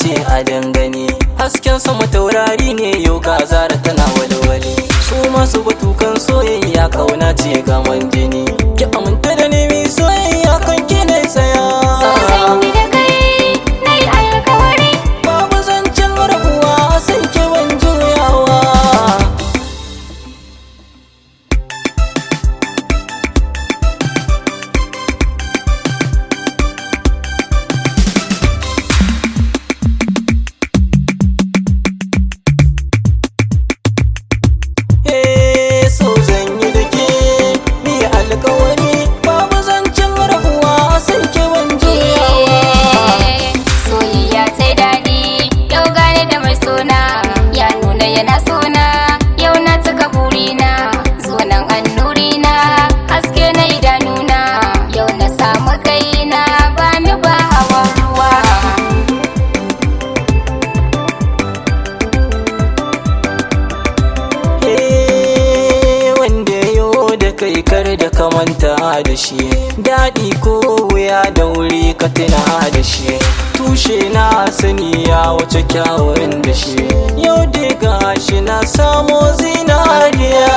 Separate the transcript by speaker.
Speaker 1: ce a dangane. Hasken sama taurari ne yau ga Zara tana walwali. Su masu batukan soyayya kauna ce gaman jini. Ki aminta da ni mi soyayya kan ki ne tsaya.
Speaker 2: Zan yi da kai na yi alkawari.
Speaker 1: Babu zancen rabuwa sai ki ban juyawa. Kai kar da ka manta da shi, daɗi ko wuya da wuri ka tuna da shi. Tushe na sani ya wuce kyawun da shi, yau dai gashi na samo zinariya.